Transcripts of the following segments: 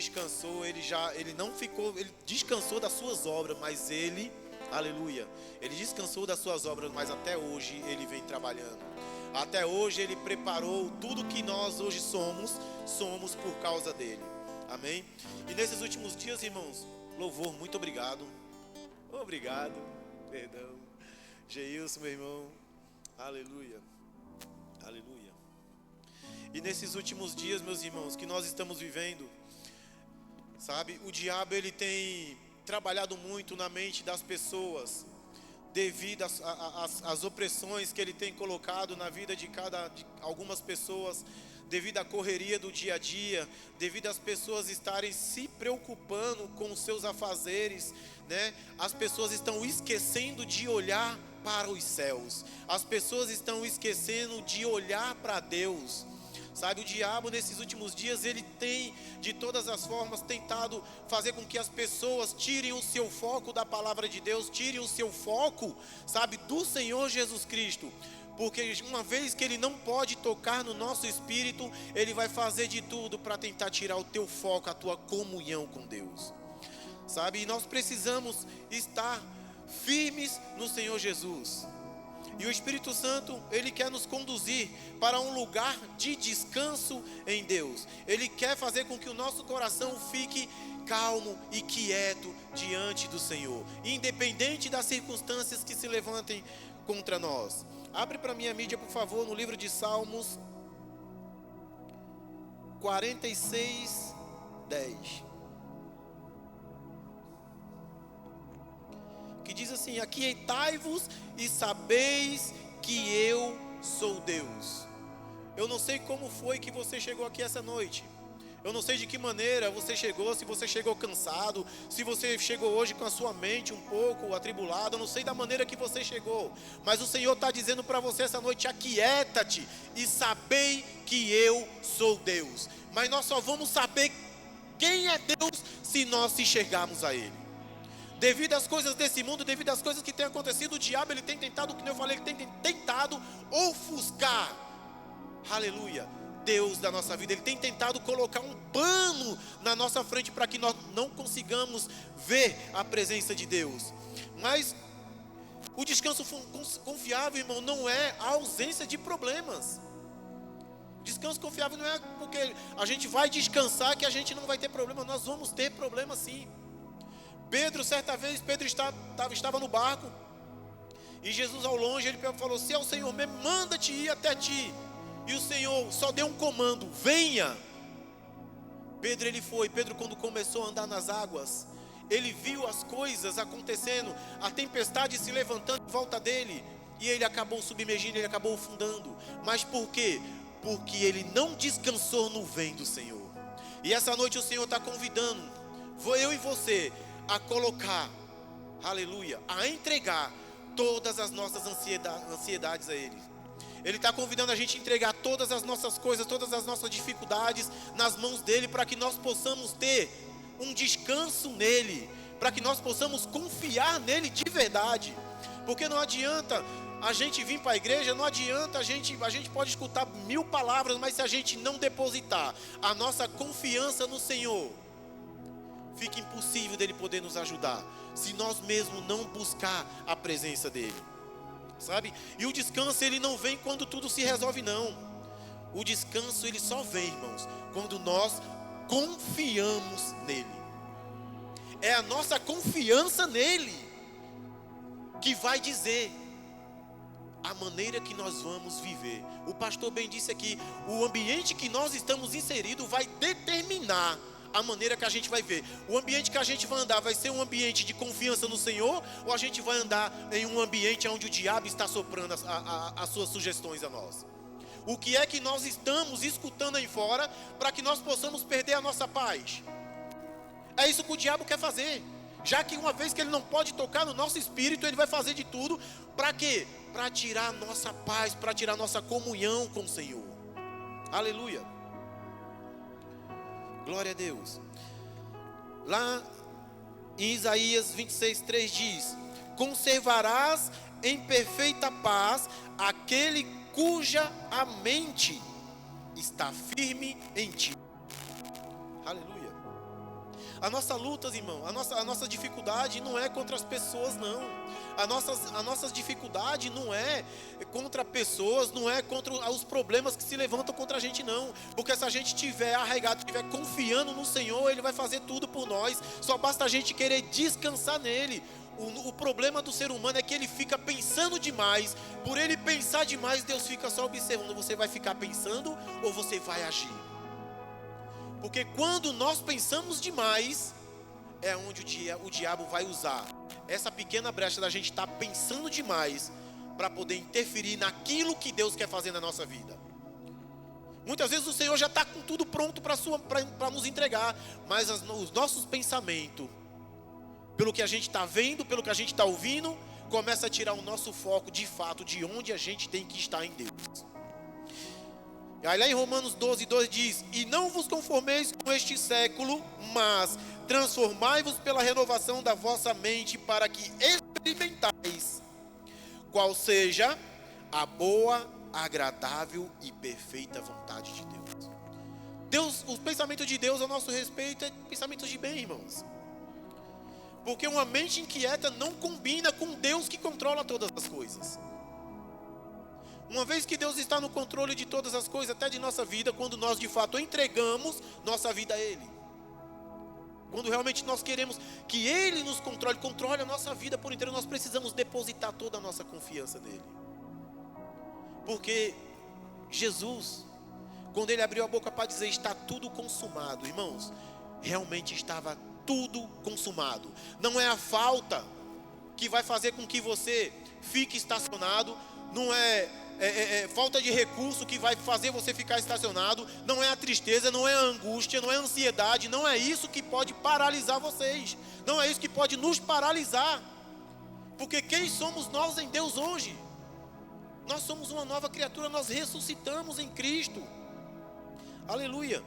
descansou, ele não ficou, ele descansou das suas obras, mas ele, aleluia, ele descansou das suas obras, mas até hoje ele vem trabalhando. Até hoje ele preparou tudo que nós hoje somos por causa dele. Amém? E nesses últimos dias, irmãos, louvor, muito obrigado. Obrigado, perdão. Geilson, meu irmão, aleluia, aleluia. E nesses últimos dias, meus irmãos, que nós estamos vivendo, sabe, o diabo ele tem trabalhado muito na mente das pessoas, devido às opressões que ele tem colocado na vida de algumas pessoas, devido à correria do dia a dia, devido às pessoas estarem se preocupando com os seus afazeres, né? As pessoas estão esquecendo de olhar para os céus, as pessoas estão esquecendo de olhar para Deus. Sabe, o diabo nesses últimos dias, ele tem de todas as formas tentado fazer com que as pessoas tirem o seu foco da palavra de Deus, tirem o seu foco, sabe, do Senhor Jesus Cristo. Porque uma vez que ele não pode tocar no nosso espírito, ele vai fazer de tudo para tentar tirar o teu foco, a tua comunhão com Deus. Sabe, e nós precisamos estar firmes no Senhor Jesus. E o Espírito Santo, ele quer nos conduzir para um lugar de descanso em Deus. Ele quer fazer com que o nosso coração fique calmo e quieto diante do Senhor, independente das circunstâncias que se levantem contra nós. Abre para minha mídia, por favor, no livro de Salmos 46, 10. Que diz assim: aquietai-vos e sabeis que eu sou Deus. Eu não sei como foi que você chegou aqui essa noite. Eu não sei de que maneira você chegou, se você chegou cansado, se você chegou hoje com a sua mente um pouco atribulada. Eu não sei da maneira que você chegou, mas o Senhor está dizendo para você essa noite: aquieta-te e sabei que eu sou Deus. Mas nós só vamos saber quem é Deus se nós se chegarmos a Ele. Devido às coisas desse mundo, devido às coisas que têm acontecido, o diabo ele tem tentado, como eu falei, ele tem tentado ofuscar, aleluia, Deus da nossa vida. Ele tem tentado colocar um pano na nossa frente para que nós não consigamos ver a presença de Deus. Mas o descanso confiável, irmão, não é a ausência de problemas. Descanso confiável não é porque a gente vai descansar que a gente não vai ter problema. Nós vamos ter problema sim. Pedro, certa vez, estava no barco, e Jesus ao longe, ele falou: se é o Senhor mesmo, manda-te ir até ti. E o Senhor só deu um comando: venha. Pedro, ele foi. Pedro, quando começou a andar nas águas, ele viu as coisas acontecendo, a tempestade se levantando em volta dele, e ele acabou submergindo, ele acabou afundando. Mas por quê? Porque ele não descansou no vento do Senhor. E essa noite o Senhor está convidando eu e você a colocar, aleluia, a entregar todas as nossas ansiedades a Ele. Ele está convidando a gente a entregar todas as nossas coisas, todas as nossas dificuldades nas mãos dEle, para que nós possamos ter um descanso nele, para que nós possamos confiar nele de verdade. Porque não adianta a gente vir para a igreja, não adianta a gente pode escutar 1000 palavras, mas se a gente não depositar a nossa confiança no Senhor, fica impossível dele poder nos ajudar, se nós mesmos não buscar a presença dele, sabe? E o descanso, ele não vem quando tudo se resolve, não. O descanso, ele só vem, irmãos, quando nós confiamos nele. É a nossa confiança nele que vai dizer a maneira que nós vamos viver. O pastor bem disse aqui: o ambiente que nós estamos inseridos vai determinar a maneira que a gente vai ver. O ambiente que a gente vai andar vai ser um ambiente de confiança no Senhor, ou a gente vai andar em um ambiente onde o diabo está soprando as suas sugestões a nós? O que é que nós estamos escutando aí fora para que nós possamos perder a nossa paz? É isso que o diabo quer fazer. Já que uma vez que ele não pode tocar no nosso espírito, ele vai fazer de tudo para quê? Para tirar a nossa paz, para tirar a nossa comunhão com o Senhor. Aleluia. Glória a Deus. Lá em Isaías 26:3 diz: conservarás em perfeita paz aquele cuja a mente está firme em ti. Aleluia. A nossa luta, irmão, a nossa dificuldade não é contra as pessoas, não. A nossa dificuldade não é contra pessoas, não é contra os problemas que se levantam contra a gente, não. Porque se a gente estiver arraigado, estiver confiando no Senhor, Ele vai fazer tudo por nós. Só basta a gente querer descansar nele. O problema do ser humano é que ele fica pensando demais. Por ele pensar demais, Deus fica só observando. Você vai ficar pensando ou você vai agir? Porque quando nós pensamos demais, é onde o diabo vai usar essa pequena brecha da gente estar pensando demais para poder interferir naquilo que Deus quer fazer na nossa vida. Muitas vezes o Senhor já está com tudo pronto para nos entregar, mas os nossos pensamentos, pelo que a gente está vendo, pelo que a gente está ouvindo, começa a tirar o nosso foco de fato de onde a gente tem que estar em Deus. E aí lá em Romanos 12:2 diz: e não vos conformeis com este século, mas transformai-vos pela renovação da vossa mente, para que experimentais qual seja a boa, agradável e perfeita vontade de Deus. O pensamento de Deus a nosso respeito é pensamento de bem, irmãos. Porque uma mente inquieta não combina com Deus que controla todas as coisas. Uma vez que Deus está no controle de todas as coisas, até de nossa vida, quando nós de fato entregamos nossa vida a Ele. Quando realmente nós queremos que Ele nos controle a nossa vida por inteiro, nós precisamos depositar toda a nossa confiança nele. Porque Jesus, quando Ele abriu a boca para dizer está tudo consumado, irmãos, realmente estava tudo consumado. Não é a falta que vai fazer com que você fique estacionado, não é falta de recurso que vai fazer você ficar estacionado, não é a tristeza, não é a angústia, não é a ansiedade, não é isso que pode paralisar vocês, não é isso que pode nos paralisar, porque quem somos nós em Deus hoje? Nós somos uma nova criatura, nós ressuscitamos em Cristo, aleluia.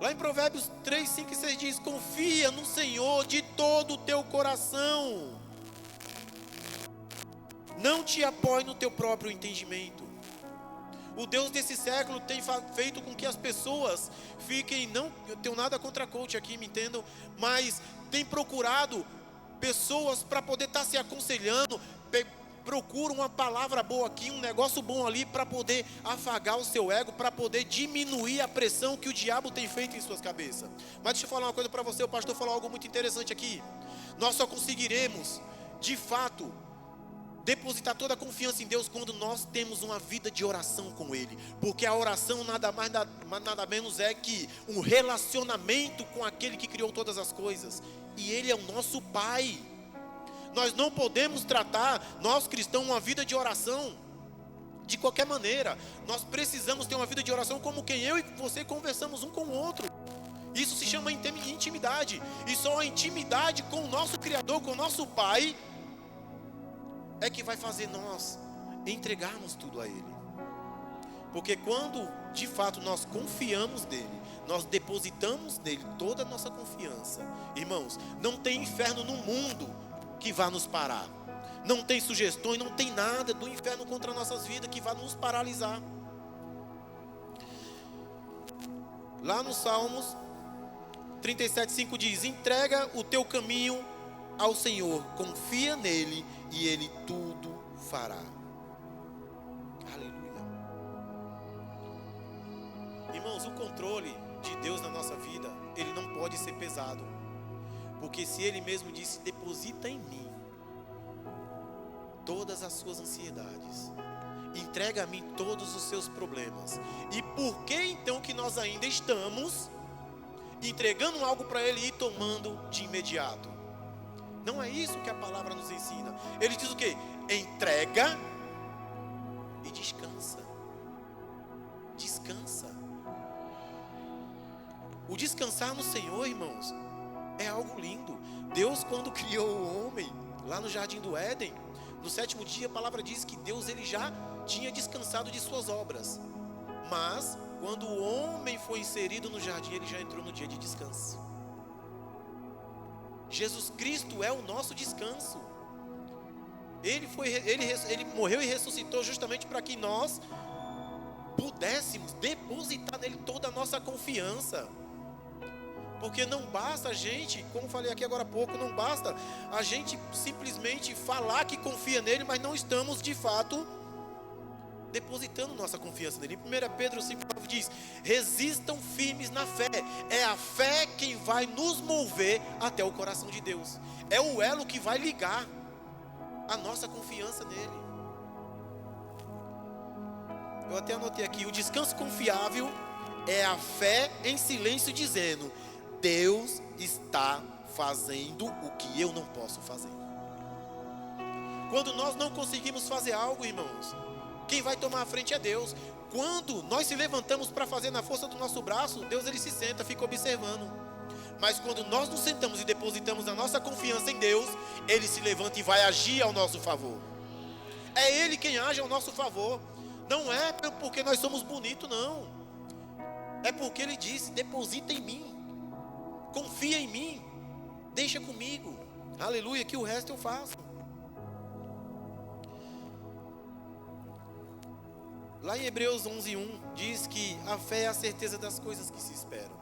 Lá em Provérbios 3, 5 e 6 diz: confia no Senhor de todo o teu coração, não te apoie no teu próprio entendimento. O Deus desse século tem feito com que as pessoas fiquem, não, eu tenho nada contra coach aqui, me entendam, mas tem procurado pessoas para poder estar se aconselhando, procura uma palavra boa aqui, um negócio bom ali, para poder afagar o seu ego, para poder diminuir a pressão que o diabo tem feito em suas cabeças. Mas deixa eu falar uma coisa para você, o pastor falou algo muito interessante aqui. Nós só conseguiremos, de fato, depositar toda a confiança em Deus quando nós temos uma vida de oração com Ele. Porque a oração nada mais, nada menos é que um relacionamento com aquele que criou todas as coisas. E Ele é o nosso Pai. Nós não podemos tratar, nós cristãos, uma vida de oração de qualquer maneira. Nós precisamos ter uma vida de oração como quem eu e você conversamos um com o outro. Isso se chama intimidade. E só a intimidade com o nosso Criador, com o nosso Pai, é que vai fazer nós entregarmos tudo a Ele. Porque quando de fato nós confiamos nele, nós depositamos nele toda a nossa confiança, irmãos, não tem inferno no mundo que vá nos parar. Não tem sugestões, não tem nada do inferno contra nossas vidas que vá nos paralisar. Lá no Salmos 37:5 diz: entrega o teu caminho ao Senhor, confia nele e ele tudo fará. Aleluia. Irmãos, o controle de Deus na nossa vida, ele não pode ser pesado, porque se ele mesmo disse: deposita em mim todas as suas ansiedades, entrega a mim todos os seus problemas. E por que então que nós ainda estamos entregando algo para ele e tomando de imediato? Não é isso que a palavra nos ensina. Ele diz o quê? Entrega e descansa. Descansa. O descansar no Senhor, irmãos, é algo lindo. Deus, quando criou o homem lá no Jardim do Éden, no 7º dia, a palavra diz que Deus ele já tinha descansado de suas obras. Mas quando o homem foi inserido no jardim, ele já entrou no dia de descanso. Jesus Cristo é o nosso descanso. Ele morreu e ressuscitou justamente para que nós pudéssemos depositar nele toda a nossa confiança. Porque não basta a gente, como falei aqui agora há pouco, não basta a gente simplesmente falar que confia nele, mas não estamos de fato depositando nossa confiança nele. Em 1 Pedro 5,9 diz: resistam firmes na fé. É a fé quem vai nos mover até o coração de Deus. É o elo que vai ligar a nossa confiança nele. Eu até anotei aqui: o descanso confiável é a fé em silêncio dizendo: Deus está fazendo o que eu não posso fazer. Quando nós não conseguimos fazer algo, irmãos, quem vai tomar a frente é Deus. Quando nós se levantamos para fazer na força do nosso braço, Deus ele se senta, fica observando. Mas quando nós nos sentamos e depositamos a nossa confiança em Deus, ele se levanta e vai agir ao nosso favor. É ele quem age ao nosso favor. Não é porque nós somos bonitos, não. É porque ele disse: deposita em mim, confia em mim, deixa comigo, aleluia, que o resto eu faço. Lá em Hebreus 11:1 diz que a fé é a certeza das coisas que se esperam.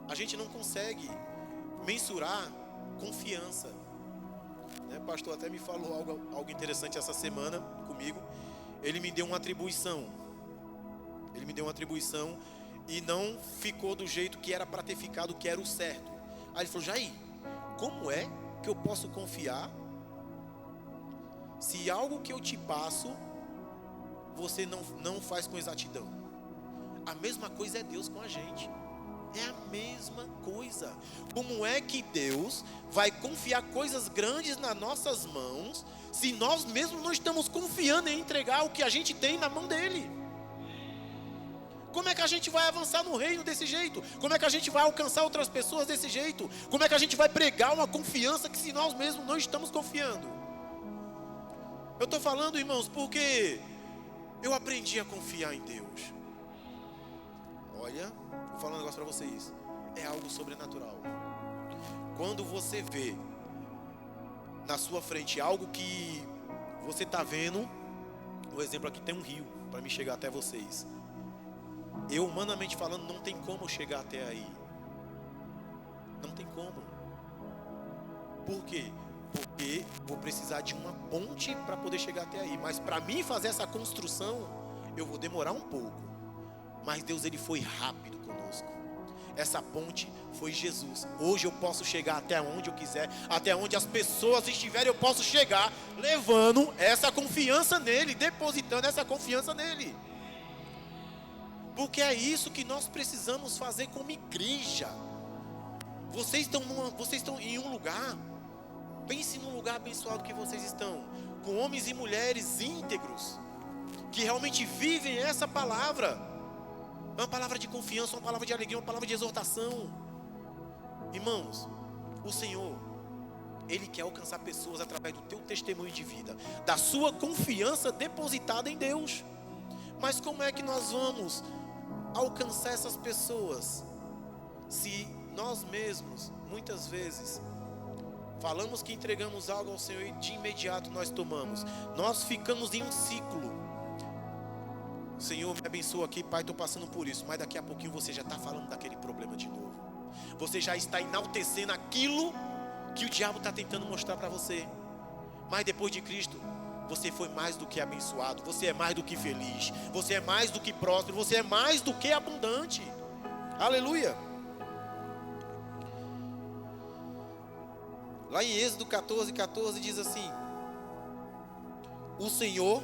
A gente não consegue mensurar confiança, né? O pastor até me falou algo interessante essa semana comigo. Ele me deu uma atribuição. E não ficou do jeito que era para ter ficado, que era o certo. Aí ele falou: Jair, como é que eu posso confiar se algo que eu te passo você não faz com exatidão? A mesma coisa é Deus com a gente. É a mesma coisa. Como é que Deus vai confiar coisas grandes nas nossas mãos se nós mesmos não estamos confiando em entregar o que a gente tem na mão dele? Como é que a gente vai avançar no reino desse jeito? Como é que a gente vai alcançar outras pessoas desse jeito? Como é que a gente vai pregar uma confiança que se nós mesmos não estamos confiando? Eu estou falando, irmãos, porque eu aprendi a confiar em Deus. Olha, vou falar um negócio para vocês. É algo sobrenatural. Quando você vê na sua frente algo que você está vendo, por exemplo, aqui tem um rio para me chegar até vocês. Eu, humanamente falando, não tem como chegar até aí. Não tem como. Por quê? Porque vou precisar de uma ponte para poder chegar até aí. Mas para mim fazer essa construção, eu vou demorar um pouco. Mas Deus, ele foi rápido conosco. Essa ponte foi Jesus. Hoje eu posso chegar até onde eu quiser, até onde as pessoas estiverem, eu posso chegar levando essa confiança nele, depositando essa confiança nele. Porque é isso que nós precisamos fazer como igreja. Vocês estão em um lugar, pense num lugar abençoado que vocês estão, com homens e mulheres íntegros, que realmente vivem essa palavra. Uma palavra de confiança, uma palavra de alegria, uma palavra de exortação. Irmãos, o Senhor, Ele quer alcançar pessoas através do teu testemunho de vida, da sua confiança depositada em Deus. Mas como é que nós vamos alcançar essas pessoas se nós mesmos, muitas vezes, falamos que entregamos algo ao Senhor e de imediato nós tomamos? Nós ficamos em um ciclo. Senhor, me abençoa aqui, Pai, estou passando por isso. Mas daqui a pouquinho você já está falando daquele problema de novo. Você já está enaltecendo aquilo que o diabo está tentando mostrar para você. Mas depois de Cristo, você foi mais do que abençoado. Você é mais do que feliz. Você é mais do que próspero. Você é mais do que abundante. Aleluia. Lá em Êxodo 14:14 diz assim: o Senhor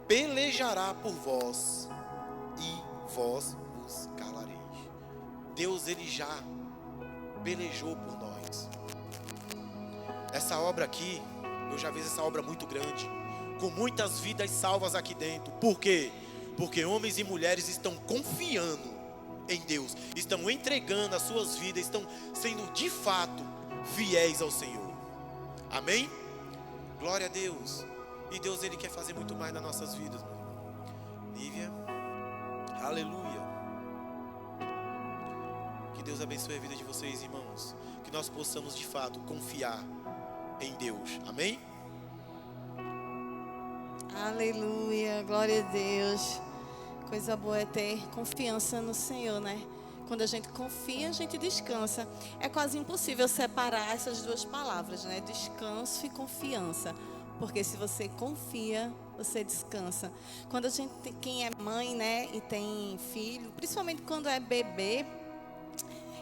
pelejará por vós e vós vos calareis. Deus, ele já pelejou por nós. Essa obra aqui, eu já vejo essa obra muito grande, com muitas vidas salvas aqui dentro. Por quê? Porque homens e mulheres estão confiando em Deus, estão entregando as suas vidas, estão sendo de fato fiéis ao Senhor. Amém? Glória a Deus. E Deus, ele quer fazer muito mais nas nossas vidas, meu irmão. Nívia, aleluia. Que Deus abençoe a vida de vocês, irmãos. Que nós possamos de fato confiar em Deus. Amém? Aleluia, glória a Deus. Coisa boa é ter confiança no Senhor, né? Quando a gente confia, a gente descansa. É quase impossível separar essas duas palavras, né? Descanso e confiança. Porque se você confia, você descansa. Quando a gente, quem é mãe, né, e tem filho, principalmente quando é bebê,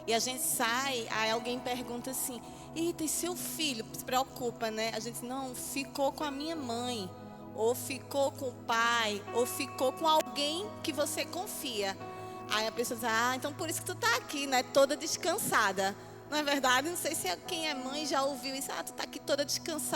e a gente sai, aí alguém pergunta assim: eita, e seu filho? Se preocupa, né? A gente, não, ficou com a minha mãe, ou ficou com o pai, ou ficou com alguém que você confia. Aí a pessoa diz: ah, então por isso que tu tá aqui, né? Toda descansada. Não é verdade? Não sei se quem é mãe já ouviu isso. Ah, tu tá aqui toda descansada.